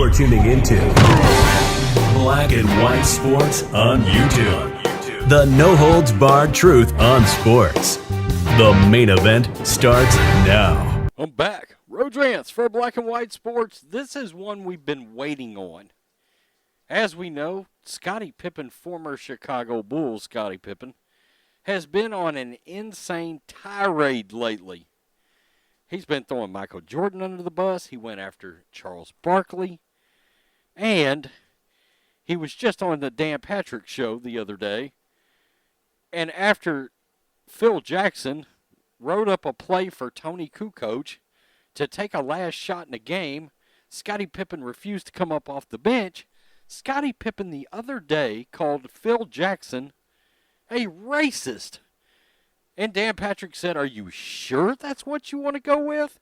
You're tuning into Black and White Sports on YouTube. The no-holds-barred truth on sports. The main event starts now. I'm back. Road Rants for Black and White Sports. This is one we've been waiting on. As we know, Scottie Pippen, former Chicago Bulls Scottie Pippen, has been on an insane tirade lately. He's been throwing Michael Jordan under the bus. He went after Charles Barkley. And he was just on the Dan Patrick show the other day. And after Phil Jackson wrote up a play for Tony Kukoc to take a last shot in the game, Scottie Pippen refused to come up off the bench. Scottie Pippen the other day called Phil Jackson a racist. And Dan Patrick said, "Are you sure that's what you want to go with?"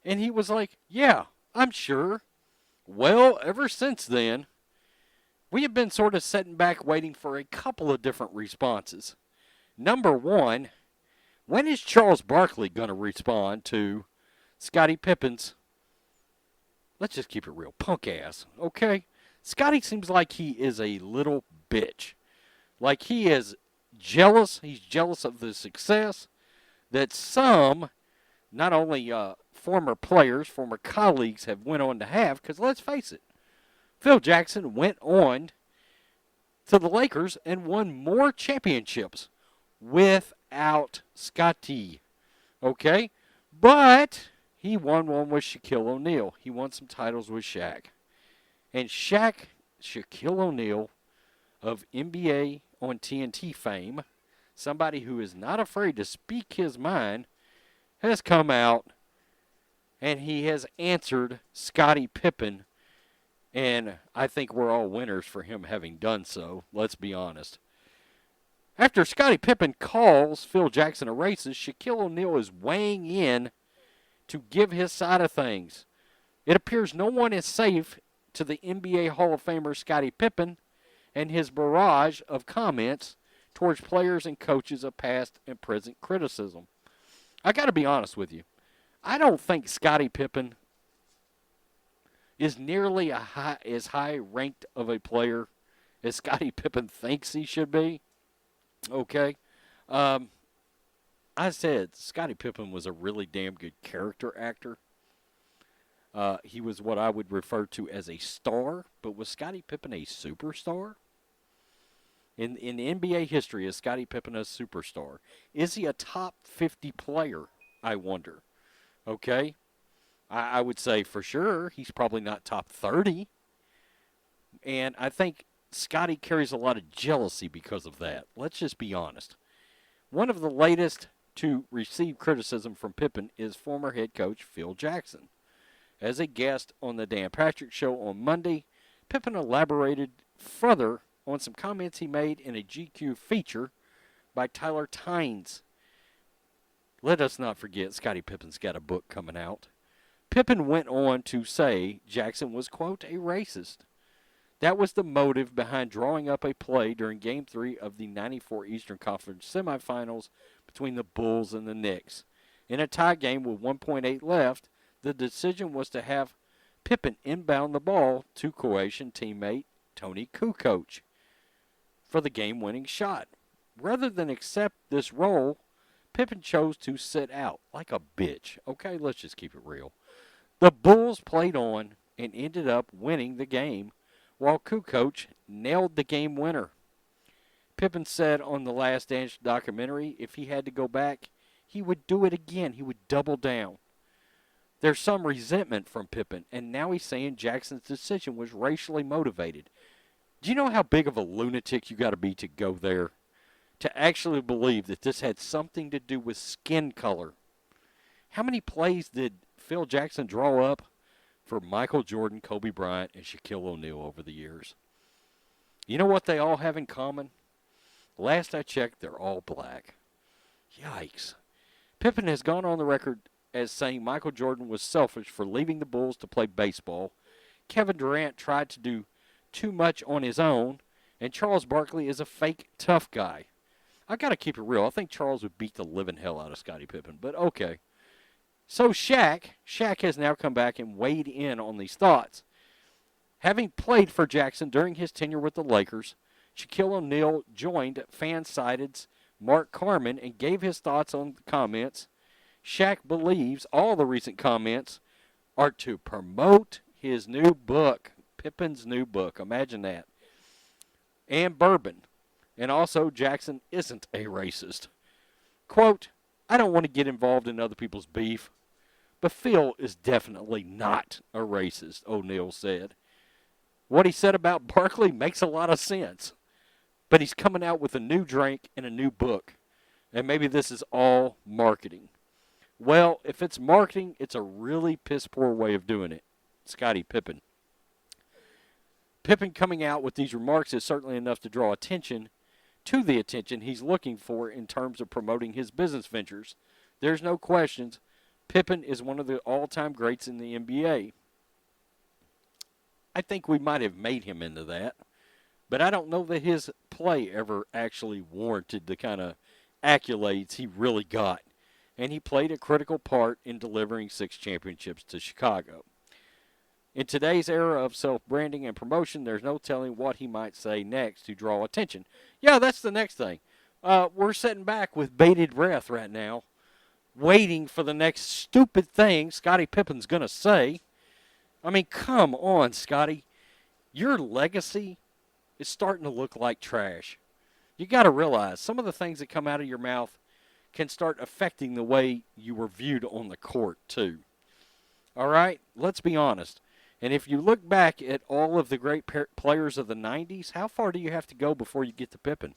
And he was like, "Yeah, I'm sure." Well, ever since then, we have been sort of sitting back waiting for a couple of different responses. Number one, when is Charles Barkley going to respond to Scottie Pippen's, let's just keep it real, punk ass, okay? Scottie seems like he is a little bitch. Like he is jealous. He's jealous of the success that some, not only former players, former colleagues have went on to have, because let's face it, Phil Jackson went on to the Lakers and won more championships without Scottie, okay? But he won one with Shaquille O'Neal. He won some titles with Shaq. And Shaquille O'Neal of NBA on TNT fame, somebody who is not afraid to speak his mind, has come out and he has answered Scottie Pippen, and I think we're all winners for him having done so, let's be honest. After Scottie Pippen calls Phil Jackson a racist, Shaquille O'Neal is weighing in to give his side of things. It appears no one is safe to the NBA Hall of Famer Scottie Pippen and his barrage of comments towards players and coaches of past and present criticism. I got to be honest with you. I don't think Scottie Pippen is nearly as high ranked of a player as Scottie Pippen thinks he should be. Okay? I said Scottie Pippen was a really damn good character actor. He was what I would refer to as a star, but was Scottie Pippen a superstar? In NBA history, is Scottie Pippen a superstar? Is he a top 50 player, I wonder? Okay? I would say for sure he's probably not top 30. And I think Scottie carries a lot of jealousy because of that. Let's just be honest. One of the latest to receive criticism from Pippen is former head coach Phil Jackson. As a guest on the Dan Patrick Show on Monday, Pippen elaborated further on some comments he made in a GQ feature by Tyler Tynes. Let us not forget Scottie Pippen's got a book coming out. Pippen went on to say Jackson was, quote, a racist. That was the motive behind drawing up a play during Game 3 of the 94 Eastern Conference semifinals between the Bulls and the Knicks. In a tie game with 1.8 left, the decision was to have Pippen inbound the ball to Croatian teammate Tony Kukoc for the game-winning shot. Rather than accept this role, Pippen chose to sit out like a bitch. Okay, let's just keep it real. The Bulls played on and ended up winning the game, while Kukoc nailed the game winner. Pippen said on the Last Dance documentary if he had to go back, he would do it again. He would double down. There's some resentment from Pippen, and now he's saying Jackson's decision was racially motivated. Do you know how big of a lunatic you got to be to go there? To actually believe that this had something to do with skin color. How many plays did Phil Jackson draw up for Michael Jordan, Kobe Bryant, and Shaquille O'Neal over the years? You know what they all have in common? Last I checked, they're all black. Yikes. Pippen has gone on the record as saying Michael Jordan was selfish for leaving the Bulls to play baseball. Kevin Durant tried to do too much on his own, and Charles Barkley is a fake tough guy. I got to keep it real. I think Charles would beat the living hell out of Scottie Pippen, but okay. So Shaq has now come back and weighed in on these thoughts. Having played for Jackson during his tenure with the Lakers, Shaquille O'Neal joined FanSided's Mark Carman and gave his thoughts on the comments. Shaq believes all the recent comments are to promote his new book, Pippen's new book. Imagine that. And bourbon. And also, Jackson isn't a racist. Quote, I don't want to get involved in other people's beef, but Phil is definitely not a racist, O'Neal said. What he said about Barkley makes a lot of sense, but he's coming out with a new drink and a new book, and maybe this is all marketing. Well, if it's marketing, it's a really piss-poor way of doing it. Scottie Pippen. Pippen coming out with these remarks is certainly enough to draw attention to the attention he's looking for in terms of promoting his business ventures. There's no questions. Pippen is one of the all-time greats in the NBA. I think we might have made him into that, but I don't know that his play ever actually warranted the kind of accolades he really got. And he played a critical part in delivering 6 championships to Chicago. In today's era of self-branding and promotion, there's no telling what he might say next to draw attention. Yeah, that's the next thing. We're sitting back with bated breath right now, waiting for the next stupid thing Scottie Pippen's going to say. I mean, come on, Scottie. Your legacy is starting to look like trash. You got to realize some of the things that come out of your mouth can start affecting the way you were viewed on the court, too. All right? Let's be honest. And if you look back at all of the great players of the 90s, how far do you have to go before you get to Pippen?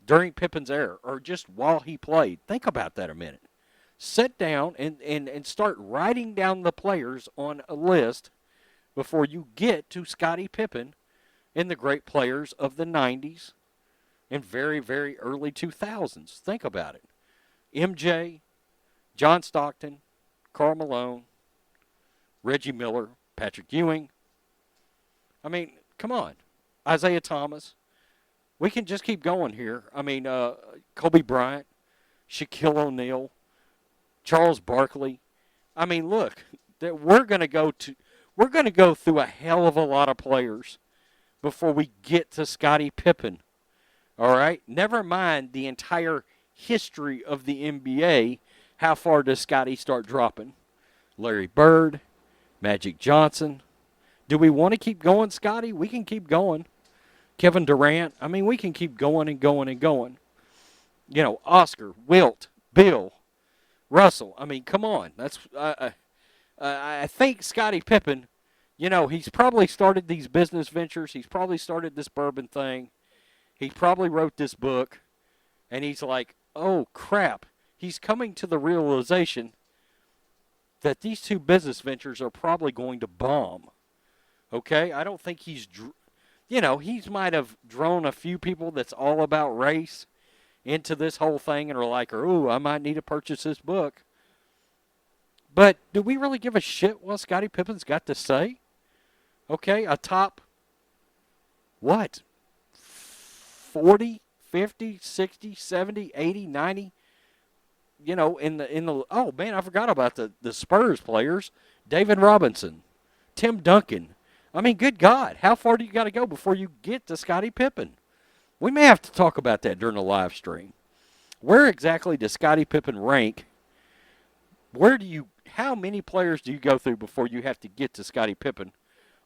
During Pippen's era, or just while he played. Think about that a minute. Sit down and start writing down the players on a list before you get to Scottie Pippen and the great players of the 90s and very, very early 2000s. Think about it. MJ, John Stockton, Karl Malone, Reggie Miller, Patrick Ewing. I mean, come on. Isaiah Thomas. We can just keep going here. I mean, Kobe Bryant, Shaquille O'Neal, Charles Barkley. I mean, look, that we're going to go through a hell of a lot of players before we get to Scottie Pippen. All right? Never mind the entire history of the NBA. How far does Scottie start dropping? Larry Bird, Magic Johnson. Do we want to keep going, Scottie? We can keep going. Kevin Durant. I mean, we can keep going and going and going. You know, Oscar, Wilt, Bill, Russell. I mean, come on. That's I think Scottie Pippen, you know, he's probably started these business ventures. He's probably started this bourbon thing. He probably wrote this book. And he's like, oh, crap. He's coming to the realization that these 2 business ventures are probably going to bomb. Okay? I don't think he's, you know, he might have drawn a few people that's all about race into this whole thing and are like, oh, I might need to purchase this book. But do we really give a shit what Scottie Pippen's got to say? Okay, a top, what, 40, 50, 60, 70, 80, 90, you know, in the oh, man, I forgot about the Spurs players. David Robinson, Tim Duncan. I mean, good God, how far do you got to go before you get to Scottie Pippen? We may have to talk about that during the live stream. Where exactly does Scottie Pippen rank? How many players do you go through before you have to get to Scottie Pippen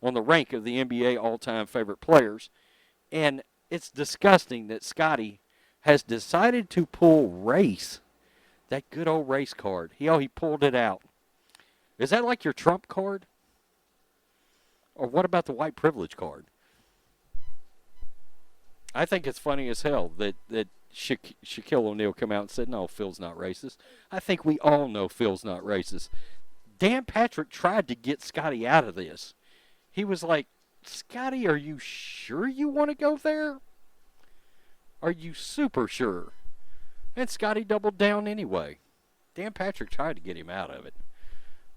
on the rank of the NBA all-time favorite players? And it's disgusting that Scottie has decided to pull race, that good old race card. He pulled it out. Is that like your Trump card? Or what about the white privilege card? I think it's funny as hell that Shaquille O'Neal come out and said, no, Phil's not racist. I think we all know Phil's not racist. Dan Patrick tried to get Scottie out of this. He was like, Scottie, are you sure you want to go there? Are you super sure? And Scottie doubled down anyway. Dan Patrick tried to get him out of it.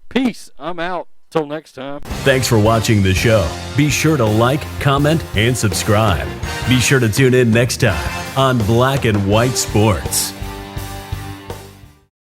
Peace. I'm out. Till next time. Thanks for watching the show. Be sure to like, comment, and subscribe. Be sure to tune in next time on Black and White Sports.